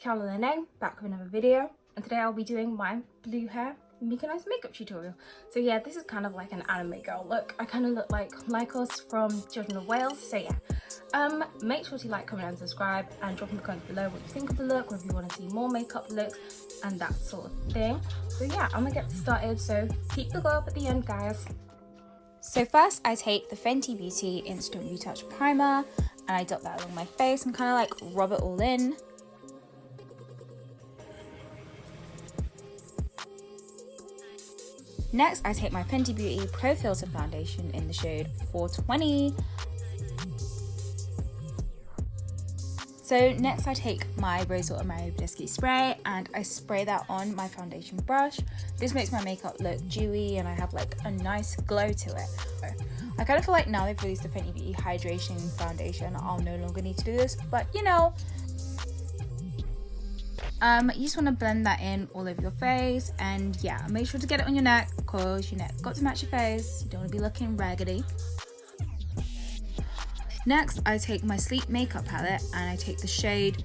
channel in the name, back with another video, and today I'll be doing my blue hair Make a Nice makeup tutorial. So yeah, this is kind of like an anime girl look. I kind of look like Lycos from Children of Wales. So yeah, make sure to like, comment and subscribe, and drop in the comments below what you think of the look, or if you want to see more makeup looks and that sort of thing. So yeah, I'm gonna get started, so keep the glow up at the end, guys. So first I take the Fenty Beauty Instant Retouch Primer and I dot that along my face and kind of like rub it all in. Next, I take my Fenty Beauty Profilter Foundation in the shade 420. So next I take my Rose Water Badescu spray and I spray that on my foundation brush. This makes my makeup look dewy and I have like a nice glow to it. I kind of feel like now they've released the Fenty Beauty Hydration Foundation, I'll no longer need to do this, but you know. You just want to blend that in all over your face, and yeah, make sure to get it on your neck because your neck got to match your face. You don't want to be looking raggedy. Next, I take my Sleep makeup palette and I take the shade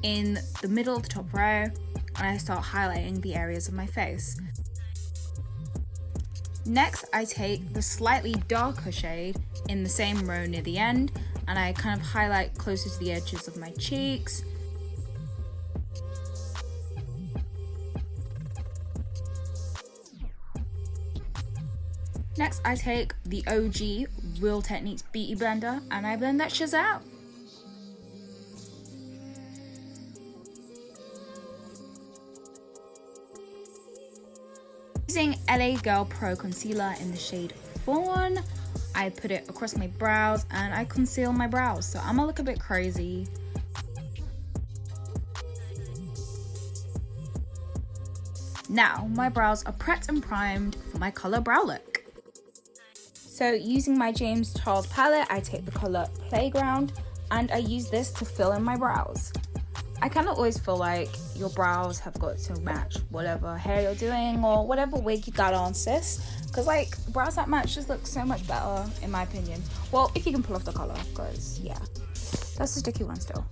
in the middle of the top row and I start highlighting the areas of my face. Next, I take the slightly darker shade in the same row near the end and I kind of highlight closer to the edges of my cheeks. Next, I take the OG Real Techniques Beauty Blender and I blend that shiz out. Using LA Girl Pro Concealer in the shade Fawn, I put it across my brows and I conceal my brows, so I'm gonna look a bit crazy. Now, my brows are prepped and primed for my colour brow look. So using my James Charles palette, I take the colour Playground and I use this to fill in my brows. I kind of always feel like your brows have got to match whatever hair you're doing or whatever wig you got on, sis. Because like, brows that match just look so much better in my opinion. Well, if you can pull off the colour, because yeah, that's a sticky one still.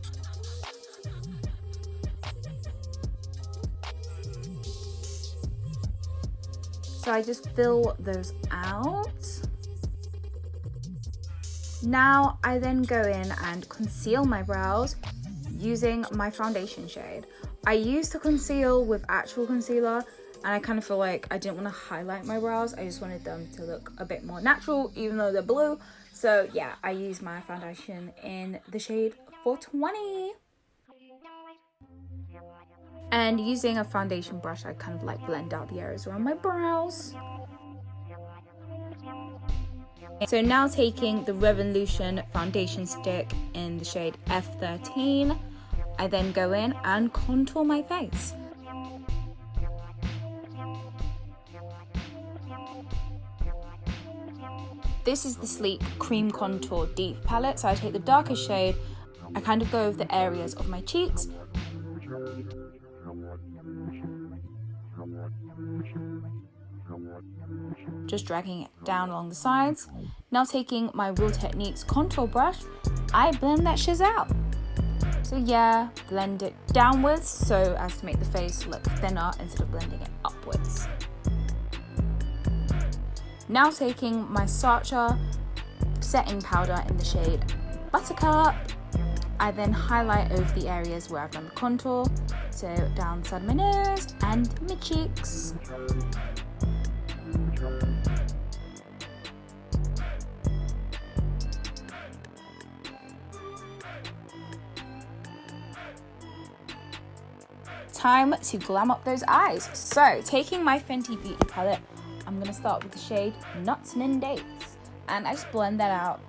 So I just fill those out. Now I then go in and conceal my brows using my foundation shade. I used to conceal with actual concealer and I kind of feel like I didn't want to highlight my brows. I just wanted them to look a bit more natural even though they're blue. So yeah, I use my foundation in the shade 420. And using a foundation brush, I kind of like blend out the areas around my brows. So now taking the Revolution foundation stick in the shade F13, I then go in and contour my face. This is the Sleep Cream Contour Deep palette, so I take the darker shade, I kind of go over the areas of my cheeks. Just dragging it down along the sides. Now taking my Real Techniques contour brush, I blend that shiz out. So yeah, blend it downwards so as to make the face look thinner instead of blending it upwards. Now taking my Sacha setting powder in the shade Buttercup, I then highlight over the areas where I've done the contour, so down the side of my nose and my cheeks. Time to glam up those eyes. So taking my Fenty Beauty palette, I'm going to start with the shade Nuts and Dates and I just blend that out,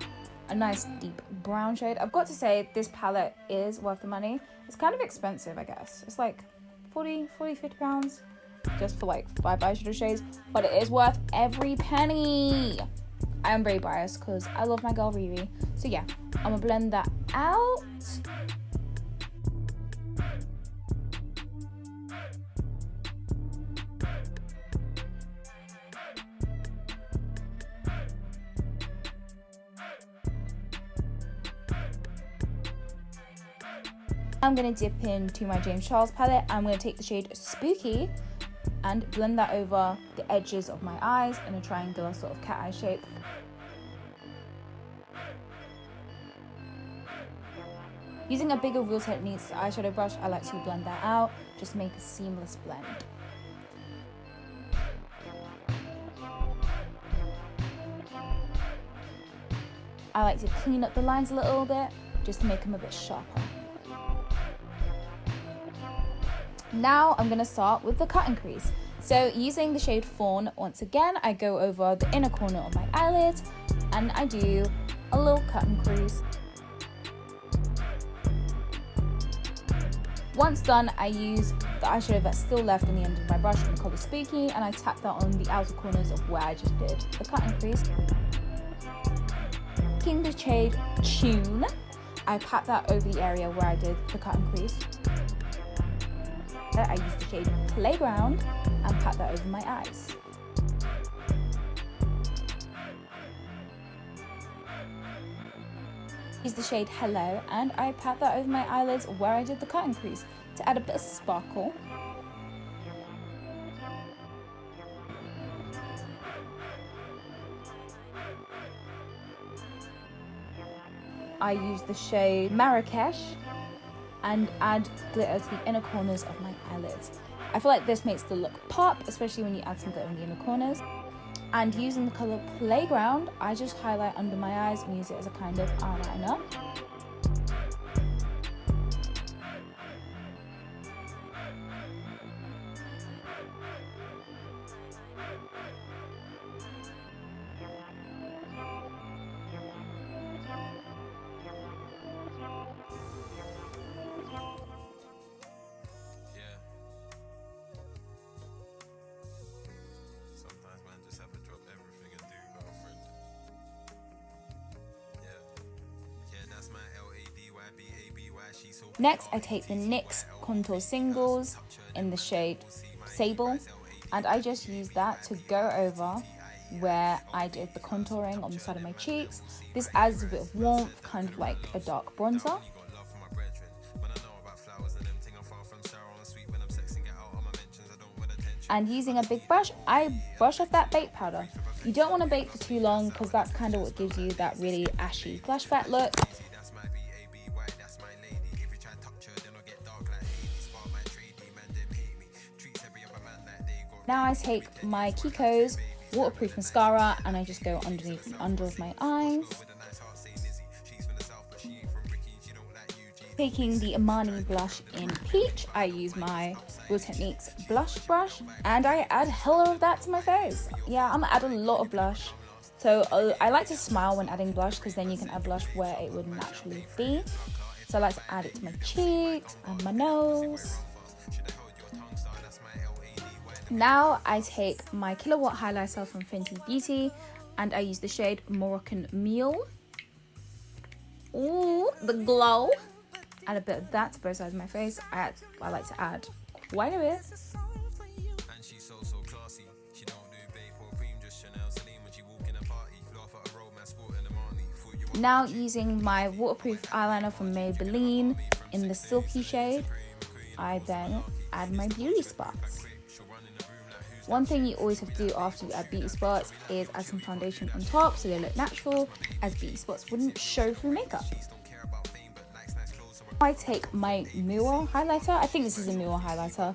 a nice deep brown shade. I've got to say this palette is worth the money. It's kind of expensive, I guess. It's like 40, 50 pounds just for like 5 eyeshadow shades, but it is worth every penny. I am very biased because I love my girl Riri. So yeah, I'm gonna blend that out. I'm going to dip into my James Charles palette. I'm going to take the shade Spooky and blend that over the edges of my eyes in a triangular sort of cat eye shape. Using a bigger Real Techniques eyeshadow brush, I like to blend that out, just make a seamless blend. I like to clean up the lines a little bit, just to make them a bit sharper. Now I'm going to start with the cut and crease. So using the shade Fawn, once again, I go over the inner corner of my eyelid and I do a little cut and crease. Once done, I use the eyeshadow that's still left on the end of my brush in the colour Spooky, and I tap that on the outer corners of where I just did the cut and crease. Taking the shade Tune, I pat that over the area where I did the cut and crease. I use the shade Playground and pat that over my eyes. Use the shade Hello and I pat that over my eyelids where I did the cut and crease to add a bit of sparkle. I use the shade Marrakesh and add glitter to the inner corners of my eyelids. I feel like this makes the look pop, especially when you add some glitter in the inner corners. And using the colour Playground, I just highlight under my eyes and use it as a kind of eyeliner. Next, I take the NYX Contour Singles in the shade Sable, and I just use that to go over where I did the contouring on the side of my cheeks. This adds a bit of warmth, kind of like a dark bronzer. And using a big brush, I brush off that bake powder. You don't want to bake for too long because that's kind of what gives you that really ashy flashback look. Now I take my Kiko's waterproof mascara and I just go underneath the under of my eyes. Taking the IMAN blush in Peach, I use my Real Techniques blush brush and I add hella of that to my face. Yeah, I'm gonna add a lot of blush. So I like to smile when adding blush because then you can add blush where it would naturally be. So I like to add it to my cheeks and my nose. Now I take my Kilowatt highlighter from Fenty Beauty and I use the shade Moroccan Meal. Ooh, the glow. Add a bit of that to both sides of my face. I like to add quite a bit. Now using my waterproof eyeliner from Maybelline in the Silky shade, I then add my beauty spots. One thing you always have to do after you add beauty spots is add some foundation on top so they look natural, as beauty spots wouldn't show through makeup. I take my Mirror highlighter, I think this is a Mirror highlighter,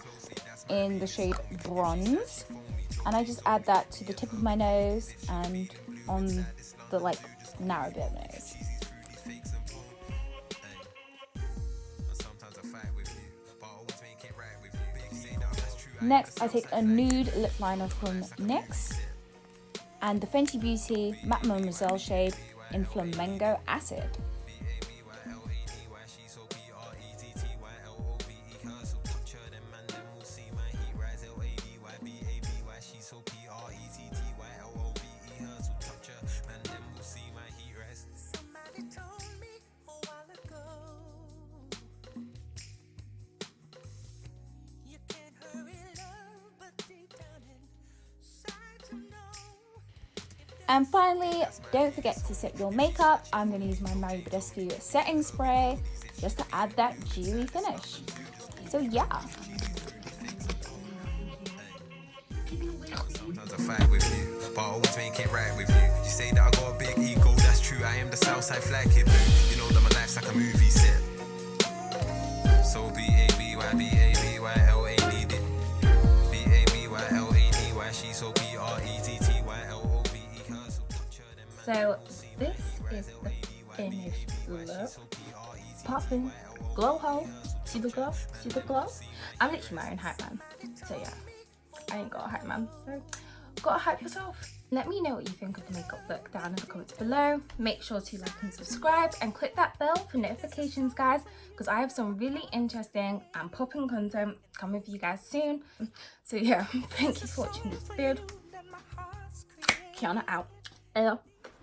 in the shade Bronze, and I just add that to the tip of my nose and on the like narrow bit of nose. Next, I take a nude lip liner from NYX and the Fenty Beauty Matte Mademoiselle shade in Flamengo Acid. And finally, don't forget to set your makeup. I'm going to use my Badescu setting spray just to add that dewy finish. So yeah. Sometimes I fight with you, but I always make it right with you. You say that I got a big ego, that's true. I am the Southside flag kid, boo. You know that my life's like a movie set. So B-A-B-Y-B-A-B-Y-L-A-D-D. B-A-B-Y-L-A-D-Y. She's so P-R-E-T-T-Y-L-O-V-E. So this is the finished look. Popping, glow hole, see the glow, see the glow. I'm literally my own hype man, so yeah, I ain't got a hype man, so gotta hype yourself. Let me know what you think of the makeup look down in the comments below. Make sure to like and subscribe and click that bell for notifications, guys, because I have some really interesting and popping content coming for you guys soon. So yeah, thank you for watching this video. Kiana out.